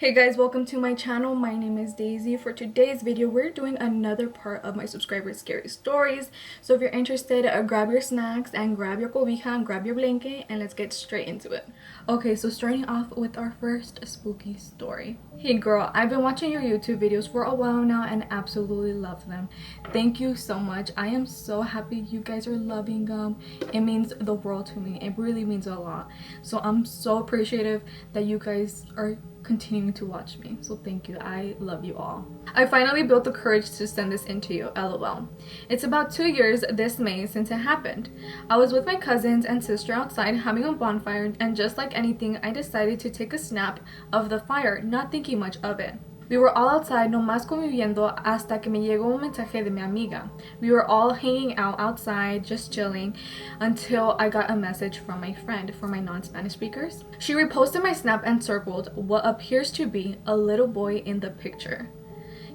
Hey guys, welcome to my channel. My name is Daisy. For today's video, we're doing another part of my subscribers' scary stories. So if you're interested, grab your snacks and grab your cobija and grab your blanket and let's get straight into it. Okay, so starting off with our first spooky story. Hey girl, I've been watching your YouTube videos for a while now and absolutely love them. Thank you so much. I am so happy you guys are loving them. It means the world to me. It really means a lot. So I'm so appreciative that you guys are continuing to watch me, so thank you. I love you all. I finally built the courage to send this in to you, lol. It's about 2 years this May since it happened. I was with my cousins and sister outside having a bonfire, and just like anything, I decided to take a snap of the fire, not thinking much of it. We were all outside nomás conviviendo hasta que me llegó un mensaje de mi amiga. We were all hanging out outside, just chilling, until I got a message from my friend, for my non-Spanish speakers. She reposted my snap and circled what appears to be a little boy in the picture.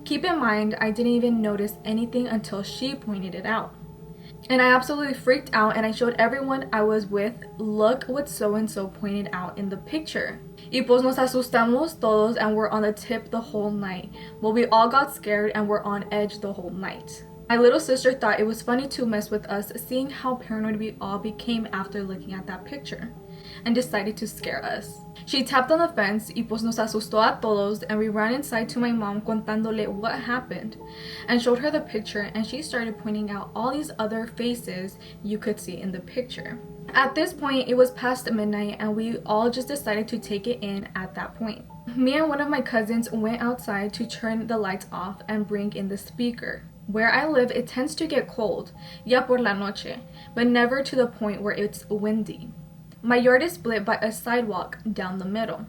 Keep in mind, I didn't even notice anything until she pointed it out. And I absolutely freaked out and I showed everyone I was with, look what so-and-so pointed out in the picture. Y pues nos asustamos todos and we're on the tip the whole night. Well, we all got scared and were on edge the whole night. My little sister thought it was funny to mess with us, seeing how paranoid we all became after looking at that picture, and decided to scare us. She tapped on the fence y pues nos asustó a todos, and we ran inside to my mom contándole what happened and showed her the picture, and she started pointing out all these other faces you could see in the picture. At this point, it was past midnight and we all just decided to take it in at that point. Me and one of my cousins went outside to turn the lights off and bring in the speaker. Where I live, it tends to get cold, ya por la noche, but never to the point where it's windy. My yard is split by a sidewalk down the middle.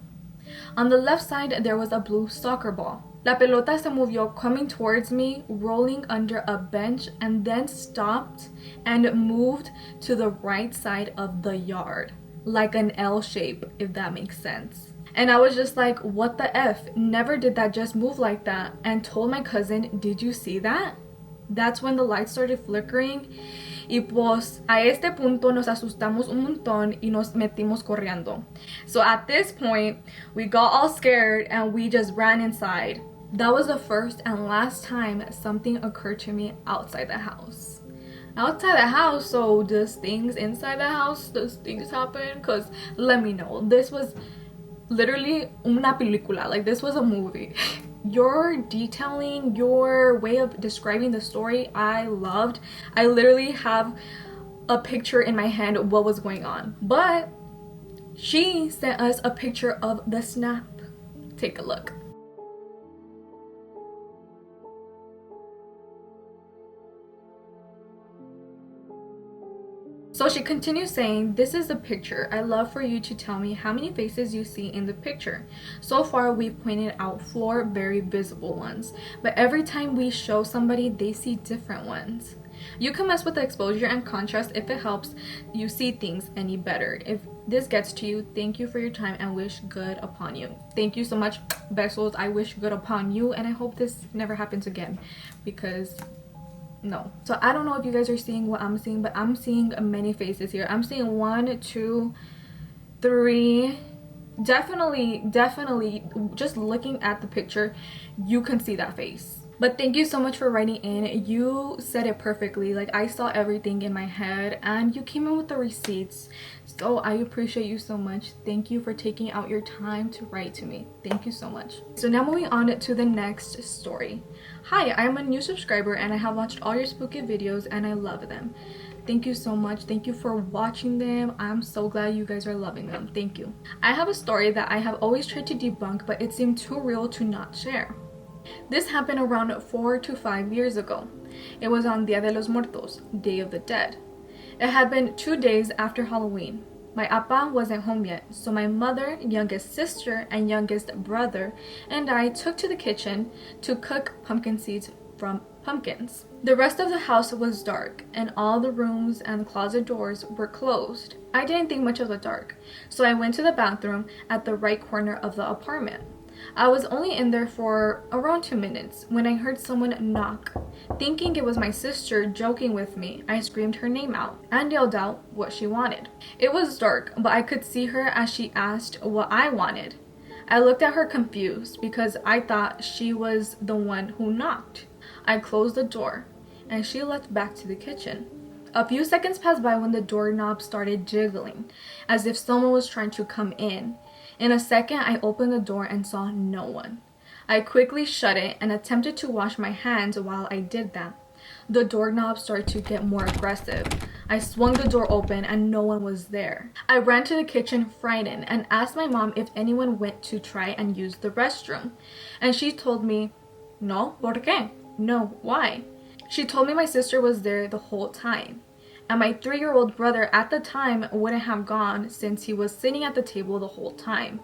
On the left side, there was a blue soccer ball. La pelota se movió coming towards me, rolling under a bench, and then stopped and moved to the right side of the yard, like an L shape, if that makes sense. And I was just like, what the F? Never did that just move like that, and told my cousin, did you see that? That's when the lights started flickering. Y pues a este punto nos asustamos un montón y nos metimos corriendo. So at this point, we got all scared and we just ran inside. That was the first and last time something occurred to me outside the house. Outside the house, so does things inside the house? Does things happen? Because let me know. This was literally una película. Like, this was a movie. Your detailing, your way of describing the story, I loved. I literally have a picture in my hand what was going on. But she sent us a picture of the snap. Take a look. So she continues saying, this is the picture. I'd love for you to tell me how many faces you see in the picture. So far, we've pointed out 4 very visible ones, but every time we show somebody, they see different ones. You can mess with the exposure and contrast if it helps you see things any better. If this gets to you, thank you for your time and wish good upon you. Thank you so much, besos. I wish good upon you, and I hope this never happens again, because no. So I don't know if you guys are seeing what I'm seeing, but I'm seeing many faces here. I'm seeing 1, 2, 3. Definitely just looking at the picture, you can see that face. But thank you so much for writing in. You said it perfectly. Like, I saw everything in my head and you came in with the receipts. So I appreciate you so much. Thank you for taking out your time to write to me. Thank you so much. So now moving on to the next story. Hi, I'm a new subscriber and I have watched all your spooky videos and I love them. Thank you so much. Thank you for watching them. I'm so glad you guys are loving them. Thank you. I have a story that I have always tried to debunk, but it seemed too real to not share. This happened around 4 to 5 years ago. It was on Dia de los Muertos, Day of the Dead. It had been 2 days after Halloween. My appa wasn't home yet, so my mother, youngest sister, and youngest brother and I took to the kitchen to cook pumpkin seeds from pumpkins. The rest of the house was dark, and all the rooms and closet doors were closed. I didn't think much of the dark, so I went to the bathroom at the right corner of the apartment. I was only in there for around 2 minutes when I heard someone knock. Thinking it was my sister joking with me, I screamed her name out and yelled out what she wanted. It was dark, but I could see her as she asked what I wanted. I looked at her confused because I thought she was the one who knocked. I closed the door and she left back to the kitchen. A few seconds passed by when the doorknob started jiggling, as if someone was trying to come in. In a second, I opened the door and saw no one. I quickly shut it and attempted to wash my hands while I did that. The doorknob started to get more aggressive. I swung the door open and no one was there. I ran to the kitchen frightened and asked my mom if anyone went to try and use the restroom. And she told me, "No, ¿por qué?" No, why? She told me my sister was there the whole time. And my 3-year-old brother at the time wouldn't have gone since he was sitting at the table the whole time.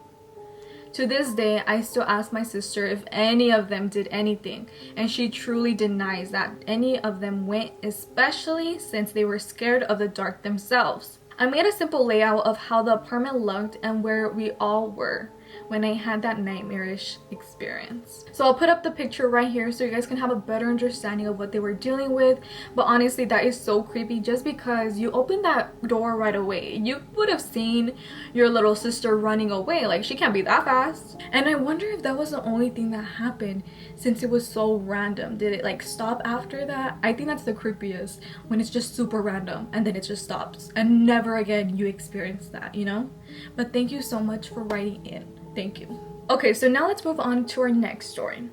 To this day, I still ask my sister if any of them did anything, and she truly denies that any of them went, especially since they were scared of the dark themselves. I made a simple layout of how the apartment looked and where we all were when I had that nightmarish experience. So I'll put up the picture right here so you guys can have a better understanding of what they were dealing with. But honestly, that is so creepy just because you opened that door right away. You would have seen your little sister running away. Like, she can't be that fast. And I wonder if that was the only thing that happened since it was so random. Did it like stop after that? I think that's the creepiest, when it's just super random and then it just stops and never again you experience that, you know? But thank you so much for writing in. Thank you. Okay, so now let's move on to our next story.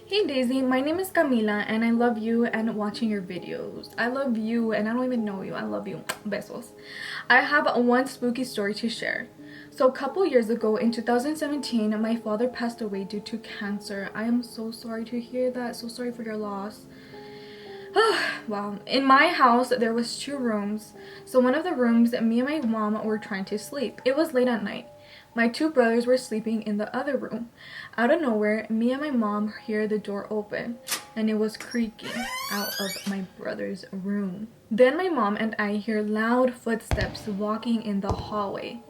Hey Daisy, my name is Camila and I love you and watching your videos. I love you and I don't even know you. I love you. Besos. I have one spooky story to share. So a couple years ago in 2017, my father passed away due to cancer. I am so sorry to hear that. So sorry for your loss. Wow. In my house, there was 2 rooms. So one of the rooms, me and my mom were trying to sleep. It was late at night. My 2 brothers were sleeping in the other room. Out of nowhere, me and my mom hear the door open and it was creaking out of my brother's room. Then my mom and I hear loud footsteps walking in the hallway,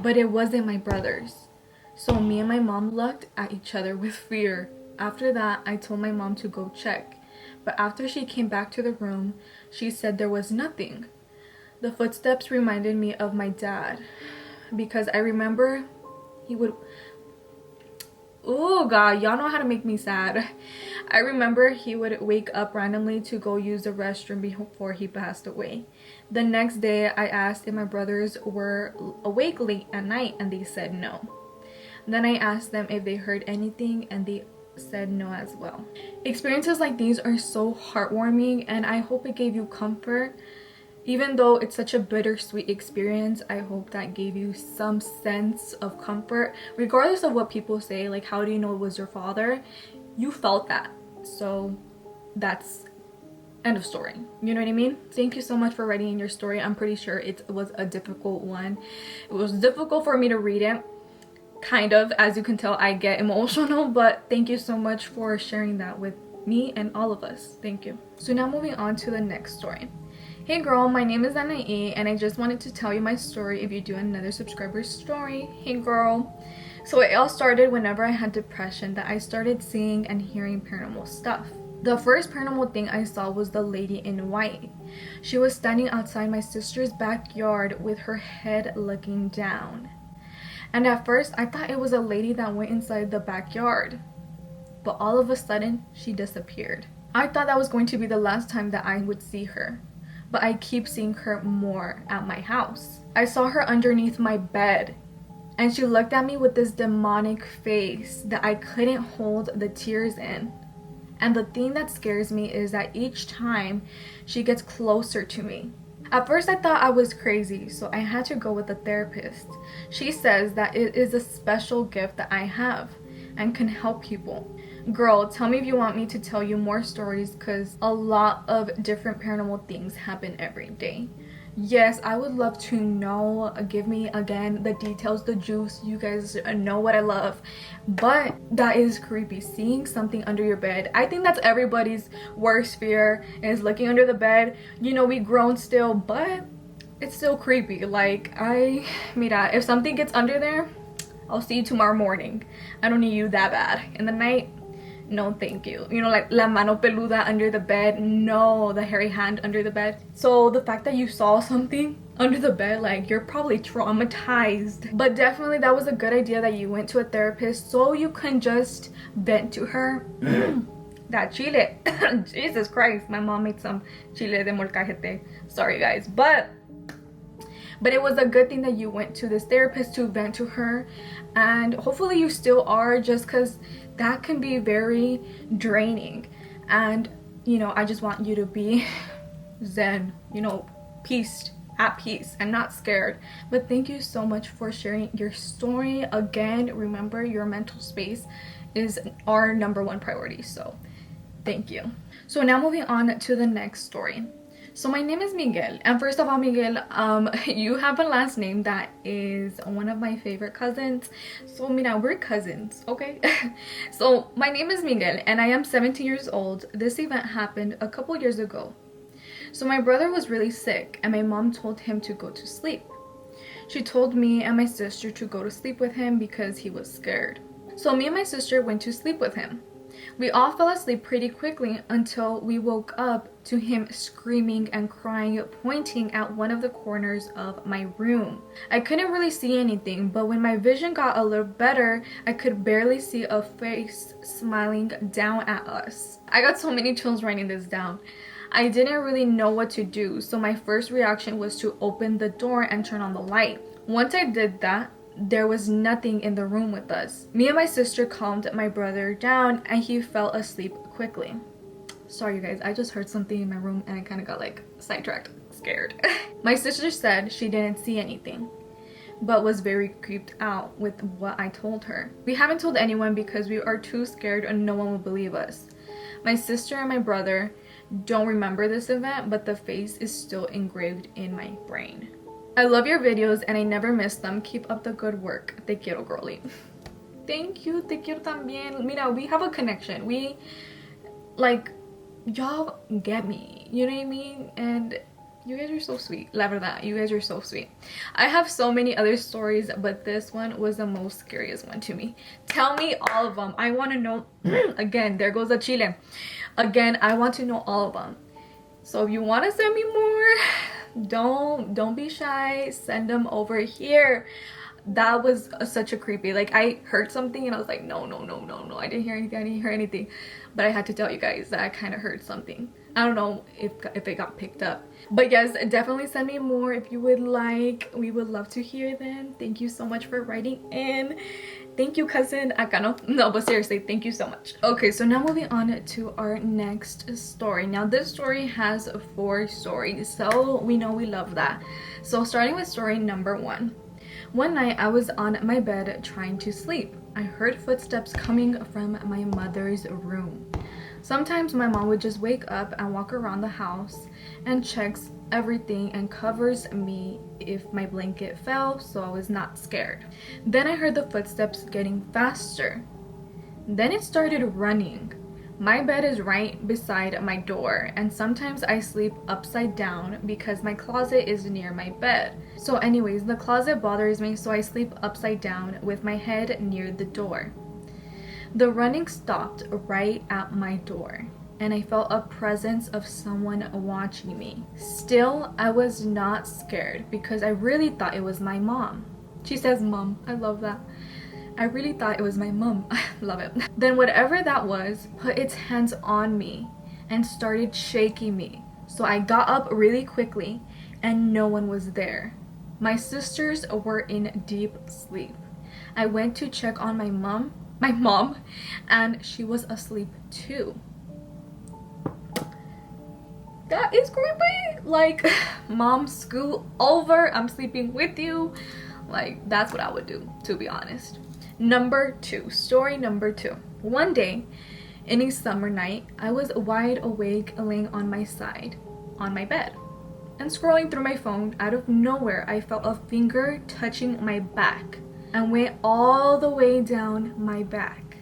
but it wasn't my brothers. So me and my mom looked at each other with fear. After that, I told my mom to go check, but after she came back to the room, she said there was nothing. The footsteps reminded me of my dad, because I remember he would, oh god, y'all know how to make me sad. I remember he would wake up randomly to go use the restroom before he passed away. The next day I asked if my brothers were awake late at night and they said no. Then I asked them if they heard anything and they said no as well. Experiences like these are so heartwarming and I hope it gave you comfort. Even though it's such a bittersweet experience, I hope that gave you some sense of comfort. Regardless of what people say, like, how do you know it was your father? You felt that. So that's end of story. You know what I mean? Thank you so much for writing in your story. I'm pretty sure it was a difficult one. It was difficult for me to read it. Kind of. As you can tell, I get emotional. But thank you so much for sharing that with me and all of us. Thank you. So now moving on to the next story. Hey girl, my name is Anae and I just wanted to tell you my story if you do another subscriber's story. Hey girl. So it all started whenever I had depression that I started seeing and hearing paranormal stuff. The first paranormal thing I saw was the lady in white. She was standing outside my sister's backyard with her head looking down. And at first I thought it was a lady that went inside the backyard. But all of a sudden she disappeared. I thought that was going to be the last time that I would see her. But I keep seeing her more at my house. I saw her underneath my bed and she looked at me with this demonic face that I couldn't hold the tears in. And the thing that scares me is that each time she gets closer to me. At first I thought I was crazy, so I had to go with a therapist. She says that it is a special gift that I have and can help people. Girl, tell me if you want me to tell you more stories because a lot of different paranormal things happen every day. Yes, I would love to know. Give me again the details, the juice. You guys know what I love. But that is creepy. Seeing something under your bed. I think that's everybody's worst fear, is looking under the bed. You know, we grown still, but it's still creepy. Like, mira, if something gets under there, I'll see you tomorrow morning. I don't need you that bad. In the night, no thank you. You know, like la mano peluda under the bed. No, the hairy hand under the bed. So the fact that you saw something under the bed, like you're probably traumatized. But definitely that was a good idea that you went to a therapist so you can just vent to her. That chile. Jesus Christ, my mom made some chile de molcajete. Sorry guys, but it was a good thing that you went to this therapist to vent to her, and hopefully you still are, just because that can be very draining. And you know, I just want you to be zen, you know, at peace and not scared. But thank you so much for sharing your story. Again, remember, your mental space is our #1 priority, so thank you. So now moving on to the next story. So my name is Miguel, and first of all, Miguel, you have a last name that is one of my favorite cousins. So mira, we're cousins, okay? So my name is Miguel and I am 17 years old. This event happened a couple years ago. So my brother was really sick and my mom told him to go to sleep. She told me and my sister to go to sleep with him because he was scared. So me and my sister went to sleep with him. We all fell asleep pretty quickly until we woke up to him screaming and crying, pointing at one of the corners of my room. I couldn't really see anything, but when my vision got a little better, I could barely see a face smiling down at us. I got so many chills writing this down. I didn't really know what to do, so my first reaction was to open the door and turn on the light. Once I did that, there was nothing in the room with us. Me and my sister calmed my brother down and he fell asleep quickly. Sorry you guys, I just heard something in my room and I kind of got like sidetracked, scared. My sister said she didn't see anything, but was very creeped out with what I told her. We haven't told anyone because we are too scared and no one will believe us. My sister and my brother don't remember this event, but the face is still engraved in my brain. I love your videos and I never miss them. Keep up the good work. Te quiero, girly. Thank you. Te quiero también. Mira, we have a connection. We, like, y'all get me. You know what I mean? And you guys are so sweet. La verdad, you guys are so sweet. I have so many other stories, but this one was the most scariest one to me. Tell me all of them. I want to know. Again, there goes the chile. Again, I want to know all of them. So if you want to send me more, don't be shy, send them over here. That was such a creepy, like, I heard something and I was like, no, I didn't hear anything, but I had to tell you guys that I kind of heard something. I don't know if it got picked up, but yes, definitely send me more if you would like. We would love to hear them. Thank you so much for writing in. Thank you, cousin. No, but seriously, thank you so much. Okay, so now moving on to our next story. Now this story has 4 stories, so we know we love that. So starting with story number 1. One night I was on my bed trying to sleep. I heard footsteps coming from my mother's room. Sometimes my mom would just wake up and walk around the house and checks everything and covers me if my blanket fell, so I was not scared. Then I heard the footsteps getting faster. Then it started running. My bed is right beside my door, and sometimes I sleep upside down because my closet is near my bed. So anyways, the closet bothers me, so I sleep upside down with my head near the door. The running stopped right at my door, and I felt a presence of someone watching me. Still, I was not scared because I really thought it was my mom. She says mom. I love that. I really thought it was my mom. I love it. Then whatever that was put its hands on me and started shaking me. So I got up really quickly and no one was there. My sisters were in deep sleep. I went to check on my mom, and she was asleep too. That is creepy. Like, mom, scoot over, I'm sleeping with you. Like, that's what I would do, to be honest. Story number 2. One day in a summer night, I was wide awake laying on my side on my bed and scrolling through my phone. Out of nowhere, I felt a finger touching my back and went all the way down my back.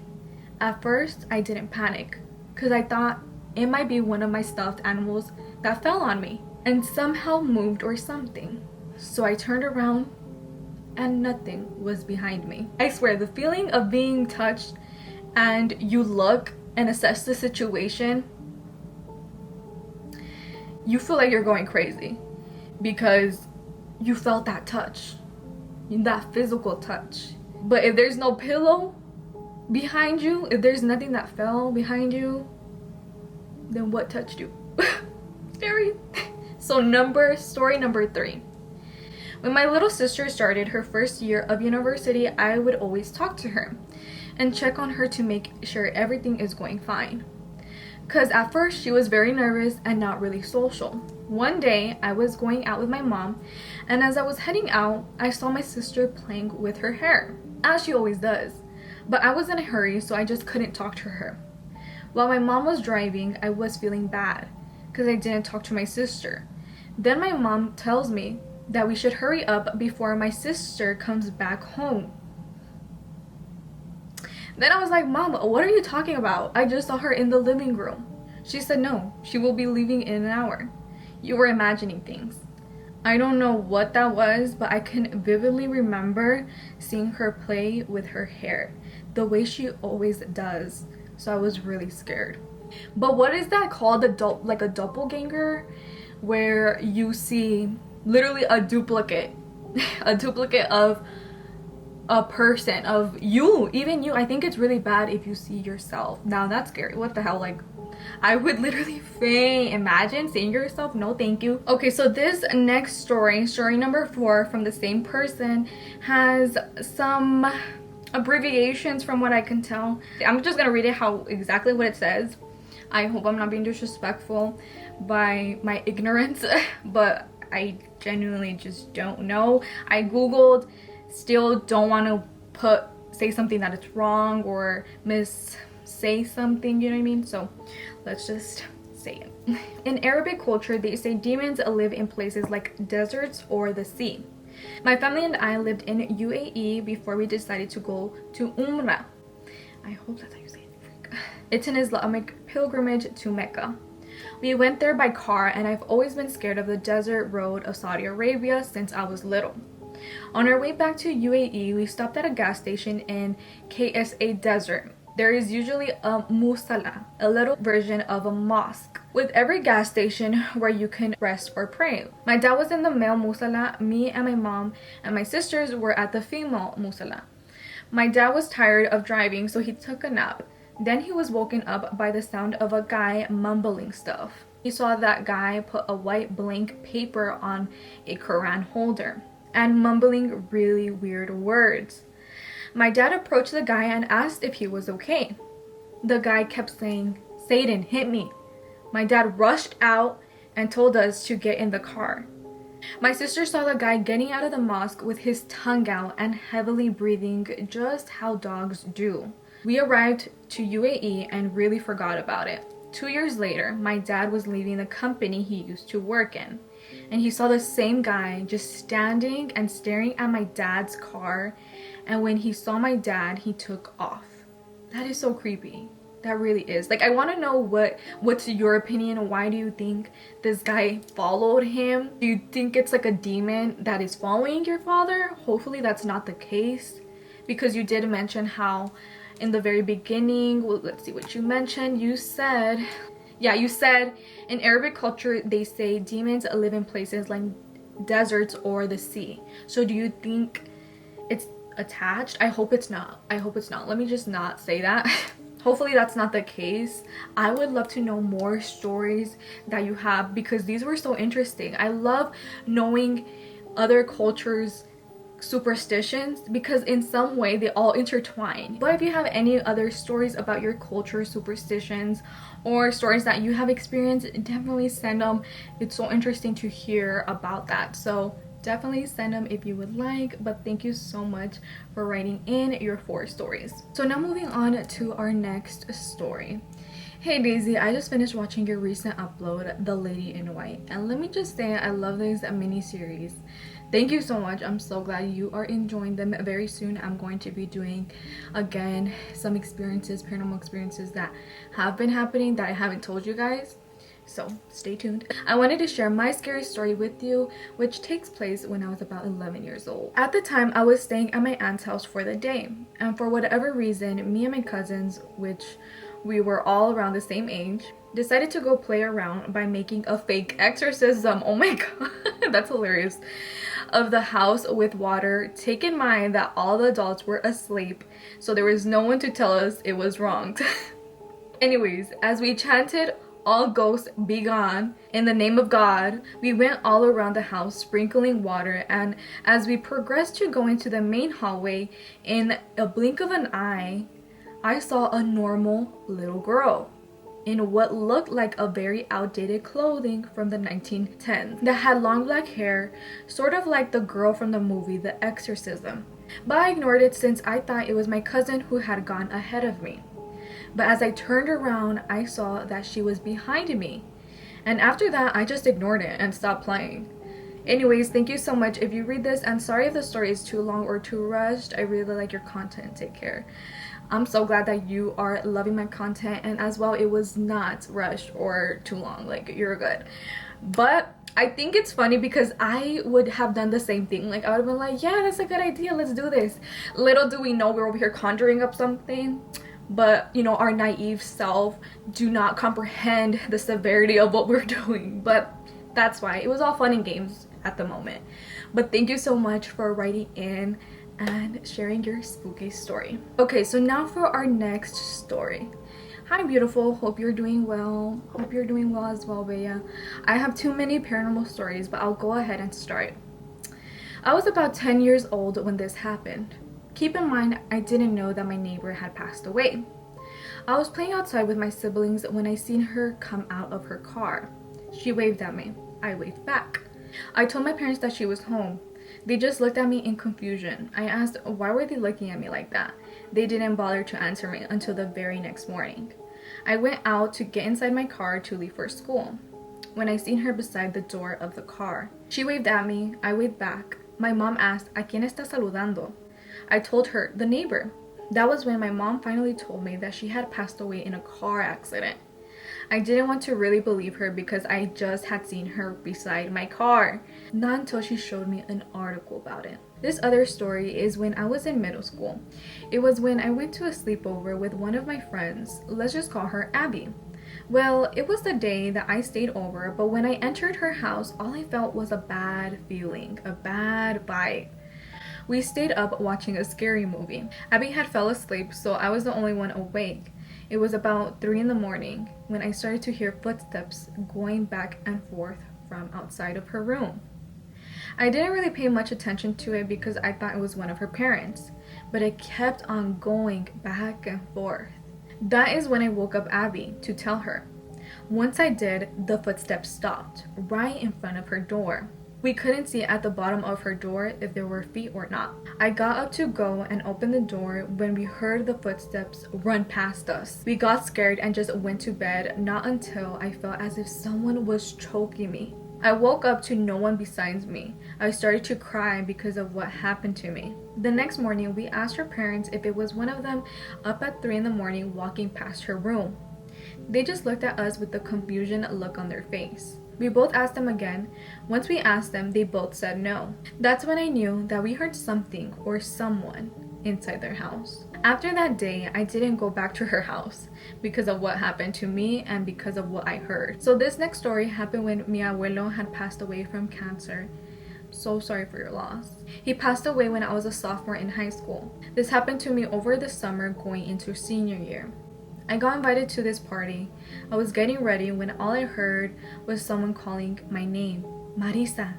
At first, I didn't panic because I thought it might be one of my stuffed animals that fell on me and somehow moved or something. So I turned around and nothing was behind me. I swear, the feeling of being touched and you look and assess the situation, you feel like you're going crazy because you felt that touch, that physical touch. But if there's no pillow behind you, if there's nothing that fell behind you, then what touched you? Scary. So story number 3. When my little sister started her first year of university, I would always talk to her and check on her to make sure everything is going fine. Because at first she was very nervous and not really social. One day I was going out with my mom, and as I was heading out, I saw my sister playing with her hair, as she always does. But I was in a hurry, so I just couldn't talk to her. While my mom was driving, I was feeling bad because I didn't talk to my sister. Then my mom tells me that we should hurry up before my sister comes back home. Then I was like, Mom, what are you talking about? I just saw her in the living room. She said no, she will be leaving in an hour. You were imagining things. I don't know what that was, but I can vividly remember seeing her play with her hair, the way she always does. So I was really scared. But what is that called? Like a doppelganger, where you see literally a duplicate of a person, of you, even you. I think it's really bad if you see yourself. Now that's scary. What the hell? Like, I would literally faint. Imagine seeing yourself. No thank you. Okay, so this next story number 4 from the same person, has some abbreviations from what I can tell. I'm just gonna read it exactly what it says. I hope I'm not being disrespectful by my ignorance, but I genuinely just don't know. I googled, still don't want to say something that it's wrong or say something, you know what I mean? So let's just say it. In Arabic culture, they say demons live in places like deserts or the sea. My family and I lived in UAE before we decided to go to Umrah. I hope that's how you say it. It's an Islamic pilgrimage to Mecca. We went there by car, and I've always been scared of the desert road of Saudi Arabia since I was little. On our way back to UAE, we stopped at a gas station in KSA Desert. There is usually a musalla, a little version of a mosque, with every gas station where you can rest or pray. My dad was in the male musalla, me and my mom and my sisters were at the female musalla. My dad was tired of driving, so he took a nap. Then he was woken up by the sound of a guy mumbling stuff. He saw that guy put a white blank paper on a Quran holder and mumbling really weird words. My dad approached the guy and asked if he was okay. The guy kept saying, "Satan, hit me." My dad rushed out and told us to get in the car. My sister saw the guy getting out of the mosque with his tongue out and heavily breathing, just how dogs do. We arrived to UAE and really forgot about it. 2 years later, my dad was leaving the company he used to work in, and he saw the same guy just standing and staring at my dad's car, and when he saw my dad, he took off. That is so creepy. That really is. Like, I want to know what's your opinion. Why do you think this guy followed him? Do you think it's like a demon that is following your father? Hopefully that's not the case, because you did mention how in the very beginning, well, let's see what you mentioned. You said in Arabic culture they say demons live in places like deserts or the sea. So do you think it's attached? I hope it's not. Let me just not say that. Hopefully that's not the case. I would love to know more stories that you have, because these were so interesting. I love knowing other cultures' superstitions, because in some way they all intertwine. But if you have any other stories about your culture, superstitions, or stories that you have experienced, definitely send them. It's so interesting to hear about that. So definitely send them if you would like. But thank you so much for writing in your 4 stories. So now moving on to our next story. Hey Daisy, I just finished watching your recent upload, The Lady in White, and let me just say I love these mini series. Thank you so much. I'm so glad you are enjoying them. Very soon I'm going to be doing again some paranormal experiences that have been happening that I haven't told you guys. So stay tuned. I wanted to share my scary story with you, which takes place when I was about 11 years old. At the time, I was staying at my aunt's house for the day, and for whatever reason, me and my cousins, which we were all around the same age, decided to go play around by making a fake exorcism. Oh my god, that's hilarious. of the house with water. Take in mind that all the adults were asleep, so there was no one to tell us it was wrong. Anyways, as we chanted, "All ghosts be gone," in the name of God, we went all around the house sprinkling water, and as we progressed to go into the main hallway, in a blink of an eye, I saw a normal little girl in what looked like a very outdated clothing from the 1910s that had long black hair, sort of like the girl from the movie The Exorcism. But I ignored it since I thought it was my cousin who had gone ahead of me. But as I turned around, I saw that she was behind me. And after that, I just ignored it and stopped playing. Anyways, thank you so much if you read this, and sorry if the story is too long or too rushed. I really like your content. Take care. I'm so glad that you are loving my content, and as well, it was not rushed or too long. Like, you're good. But I think it's funny because I would have done the same thing. Like, I would have been like, yeah, that's a good idea, let's do this. Little do we know we're over here conjuring up something. But you know, our naive self do not comprehend the severity of what we're doing. But that's why it was all fun and games at the moment. But thank you so much for writing in and sharing your spooky story. Okay, so now for our next story. Hi beautiful, hope you're doing well. Hope you're doing well as well, Bea. I have too many paranormal stories, but I'll go ahead and start. I was about 10 years old when this happened. Keep in mind, I didn't know that my neighbor had passed away. I was playing outside with my siblings when I seen her come out of her car. She waved at me. I waved back. I told my parents that she was home. They just looked at me in confusion. I asked why were they looking at me like that. They didn't bother to answer me until the very next morning. I went out to get inside my car to leave for school. When I seen her beside the door of the car, she waved at me. I waved back. My mom asked, "¿A quién está saludando?" I told her, "The neighbor." That was when my mom finally told me that she had passed away in a car accident. I didn't want to really believe her because I just had seen her beside my car. Not until she showed me an article about it. This other story is when I was in middle school. It was when I went to a sleepover with one of my friends. Let's just call her Abby. Well, it was the day that I stayed over, but when I entered her house, all I felt was a bad feeling, a bad vibe. We stayed up watching a scary movie. Abby had fell asleep, so I was the only one awake. It was about 3 in the morning when I started to hear footsteps going back and forth from outside of her room. I didn't really pay much attention to it because I thought it was one of her parents, but it kept on going back and forth. That is when I woke up Abby to tell her. Once I did, the footsteps stopped right in front of her door. We couldn't see at the bottom of her door if there were feet or not. I got up to go and open the door when we heard the footsteps run past us. We got scared and just went to bed, not until I felt as if someone was choking me. I woke up to no one besides me. I started to cry because of what happened to me. The next morning, we asked her parents if it was one of them up at 3 in the morning walking past her room. They just looked at us with the confusion look on their face. We both asked them again. Once we asked them, they both said no. That's when I knew that we heard something or someone inside their house. After that day, I didn't go back to her house because of what happened to me and because of what I heard. So this next story happened when mi abuelo had passed away from cancer. So sorry for your loss. He passed away when I was a sophomore in high school. This happened to me over the summer going into senior year. I got invited to this party. I was getting ready when all I heard was someone calling my name, Marisa.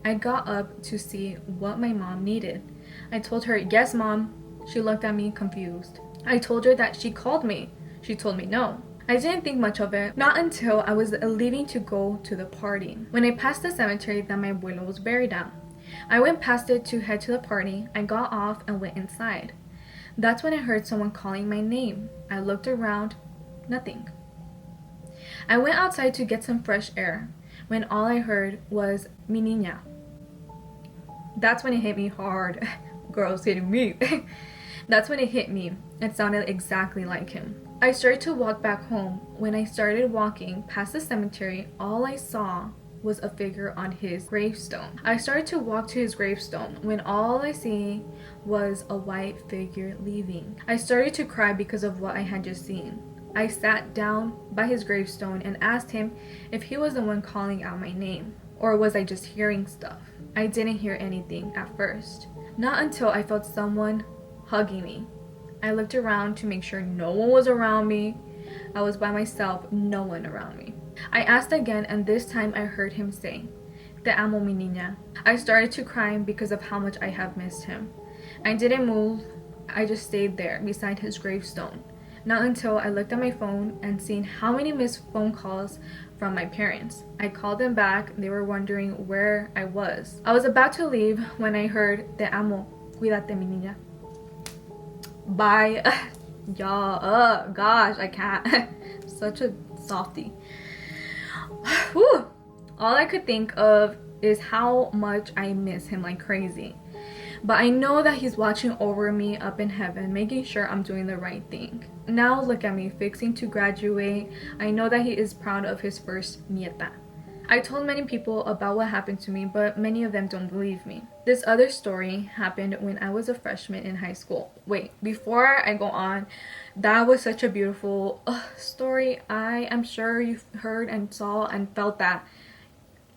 I got up to see what my mom needed. I told her, "Yes, Mom." She looked at me confused. I told her that she called me. She told me no. I didn't think much of it, not until I was leaving to go to the party. When I passed the cemetery that my abuelo was buried at, I went past it to head to the party. I got off and went inside. That's when I heard someone calling my name. I looked around, nothing. I went outside to get some fresh air when all I heard was mi niña. That's when it hit me hard. Girls hitting me. That's when it hit me. It sounded exactly like him. I started to walk back home. When I started walking past the cemetery, all I saw was a figure on his gravestone. I started to walk to his gravestone when all I see was a white figure leaving. I started to cry because of what I had just seen. I sat down by his gravestone and asked him if he was the one calling out my name, or was I just hearing stuff? I didn't hear anything at first. Not until I felt someone hugging me. I looked around to make sure no one was around me. I was by myself, no one around me. I asked again, and this time I heard him say, "Te amo, mi niña." I started to cry because of how much I have missed him. I didn't move. I just stayed there beside his gravestone. Not until I looked at my phone and seen how many missed phone calls from my parents. I called them back. They were wondering where I was. I was about to leave when I heard, "Te amo, cuídate, mi niña." Bye. Y'all, gosh, I can't. Such a softie. Whew. All I could think of is how much I miss him like crazy. But I know that he's watching over me up in heaven, making sure I'm doing the right thing. Now look at me, fixing to graduate. I know that he is proud of his first nieta. I told many people about what happened to me, but many of them don't believe me. This other story happened when I was a freshman in high school. Wait, before I go on, that was such a beautiful story. I am sure you've heard and saw and felt that.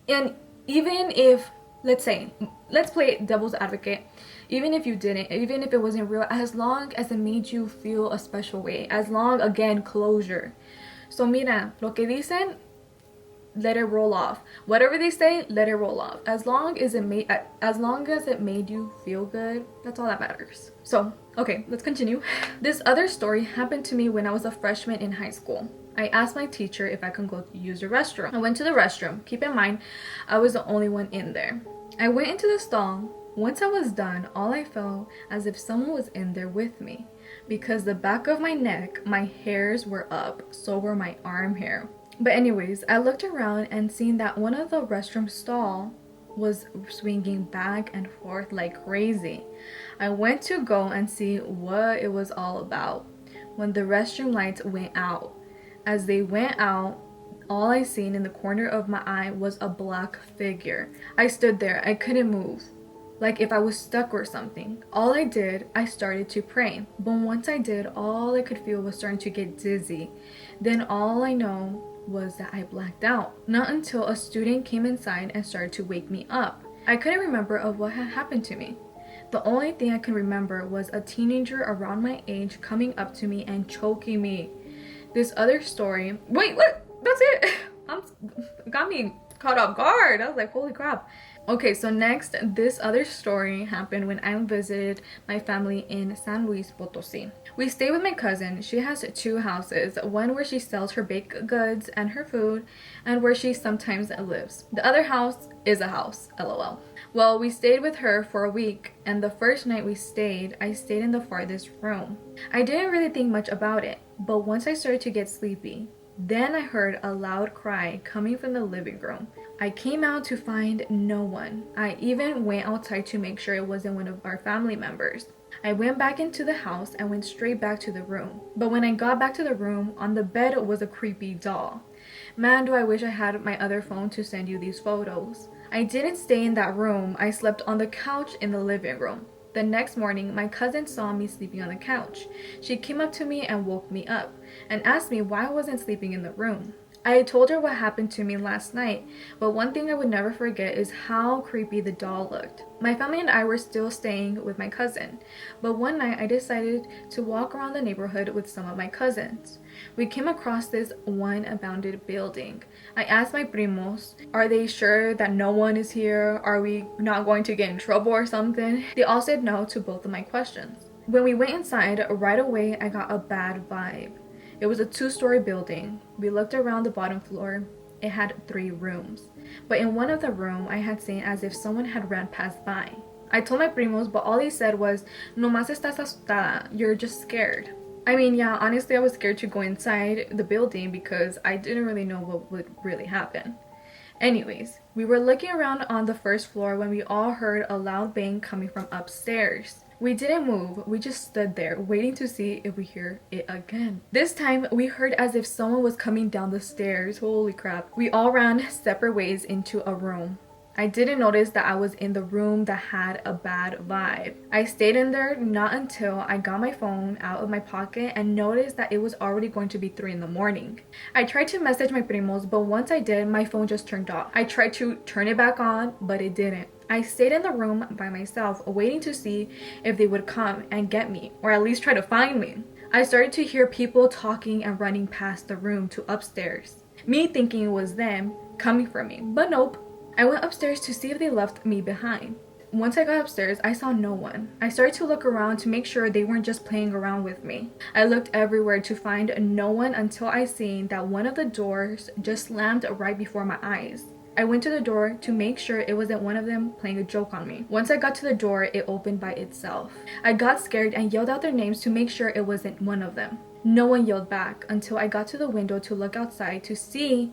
And even if, let's play devil's advocate, even if you didn't, even if it wasn't real, as long as it made you feel a special way, as long, again, closure. So mira, lo que dicen, let it roll off. Whatever they say, let it roll off. As long as it made you feel good, that's all that matters. So, okay, let's continue. This other story happened to me when I was a freshman in high school. I asked my teacher if I could go use the restroom. I went to the restroom. Keep in mind, I was the only one in there. I went into the stall. Once I was done, all I felt as if someone was in there with me, because the back of my neck, my hairs were up, so were my arm hair. But anyways, I looked around and seen that one of the restroom stall was swinging back and forth like crazy. I went to go and see what it was all about when the restroom lights went out. As they went out, all I seen in the corner of my eye was a black figure. I stood there. I couldn't move, like if I was stuck or something. All I did, I started to pray. But once I did, all I could feel was starting to get dizzy. Then all I know was that I blacked out. Not until a student came inside and started to wake me up. I couldn't remember of what had happened to me. The only thing I could remember was a teenager around my age coming up to me and choking me. This other story, wait, what? That's it? Got me caught off guard. I was like, holy crap. Okay, so next, this other story happened when I visited my family in San Luis Potosí. We stayed with my cousin. She has 2 houses, one where she sells her baked goods and her food, and where she sometimes lives. The other house is a house, lol. Well, we stayed with her for a week, and the first night we stayed, I stayed in the farthest room. I didn't really think much about it, but once I started to get sleepy, then I heard a loud cry coming from the living room. I came out to find no one. I even went outside to make sure it wasn't one of our family members. I went back into the house and went straight back to the room. But when I got back to the room, on the bed was a creepy doll. Man, do I wish I had my other phone to send you these photos. I didn't stay in that room. I slept on the couch in the living room. The next morning, my cousin saw me sleeping on the couch. She came up to me and woke me up and asked me why I wasn't sleeping in the room. I had told her what happened to me last night, but one thing I would never forget is how creepy the doll looked. My family and I were still staying with my cousin, but one night I decided to walk around the neighborhood with some of my cousins. We came across this one abandoned building. I asked my primos, are they sure that no one is here? Are we not going to get in trouble or something? They all said no to both of my questions. When we went inside, right away I got a bad vibe. It was a 2-story building. We looked around the bottom floor. It had 3 rooms. But in one of the rooms, I had seen as if someone had ran past by. I told my primos, but all they said was, "Nomás estás asustada. You're just scared." I mean, yeah, honestly, I was scared to go inside the building because I didn't really know what would really happen. Anyways, we were looking around on the 1st floor when we all heard a loud bang coming from upstairs. We didn't move, we just stood there waiting to see if we hear it again. This time we heard as if someone was coming down the stairs. Holy crap. We all ran separate ways into a room. I didn't notice that I was in the room that had a bad vibe. I stayed in there not until I got my phone out of my pocket and noticed that it was already going to be 3 in the morning. I tried to message my primos, but once I did, my phone just turned off. I tried to turn it back on, but it didn't. I stayed in the room by myself, waiting to see if they would come and get me, or at least try to find me. I started to hear people talking and running past the room to upstairs, me thinking it was them coming for me, but nope. I went upstairs to see if they left me behind. Once I got upstairs, I saw no one. I started to look around to make sure they weren't just playing around with me. I looked everywhere to find no one until I seen that one of the doors just slammed right before my eyes. I went to the door to make sure it wasn't one of them playing a joke on me. Once I got to the door, it opened by itself. I got scared and yelled out their names to make sure it wasn't one of them. No one yelled back until I got to the window to look outside to see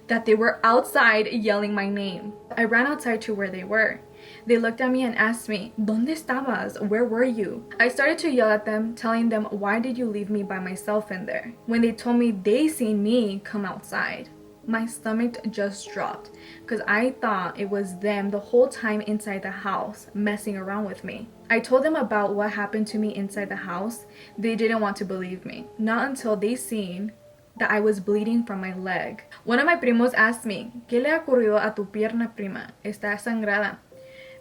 that they were outside yelling my name. I ran outside to where they were. They looked at me and asked me, ¿Dónde estabas? Where were you? I started to yell at them, telling them, why did you leave me by myself in there? When they told me they seen me come outside, my stomach just dropped because I thought it was them the whole time inside the house messing around with me. I told them about what happened to me inside the house. They didn't want to believe me, not until they seen that I was bleeding from my leg. One of my primos asked me, ¿Qué le ha ocurrido a tu pierna, prima? Está sangrada.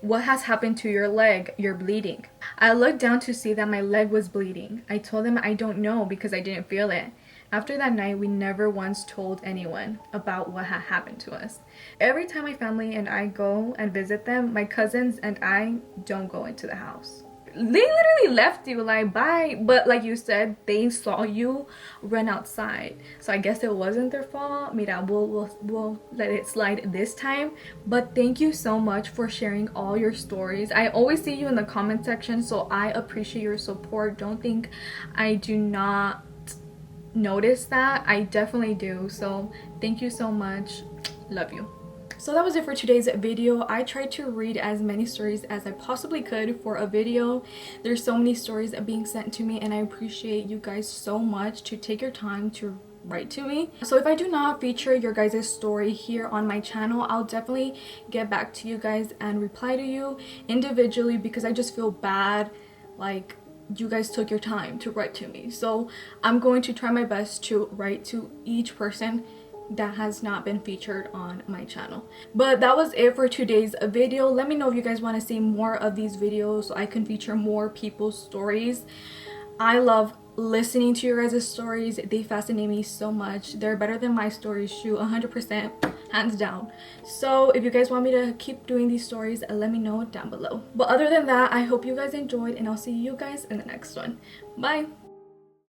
What has happened to your leg? You're bleeding. I looked down to see that my leg was bleeding. I told them I don't know because I didn't feel it. After that night, we never once told anyone about what had happened to us. Every time my family and I go and visit them, my cousins and I don't go into the house. They literally left you like bye, but like you said, they saw you run outside, so I guess it wasn't their fault. Mira, we'll let it slide this time. But thank you so much for sharing all your stories. I always see you in the comment section, so I appreciate your support. Don't think I do not notice that. I definitely do. So thank you so much. Love you. So that was it for today's video. I tried to read as many stories as I possibly could for a video. There's so many stories being sent to me, and I appreciate you guys so much to take your time to write to me. So if I do not feature your guys' story here on my channel, I'll definitely get back to you guys and reply to you individually, because I just feel bad like you guys took your time to write to me. So I'm going to try my best to write to each person that has not been featured on my channel. But that was it for today's video. Let me know if you guys want to see more of these videos so I can feature more people's stories. I love listening to your guys' stories. They fascinate me so much. They're better than my stories, shoot, 100%, hands down. So if you guys want me to keep doing these stories, let me know down below. But other than that, I hope you guys enjoyed, and I'll see you guys in the next one. Bye.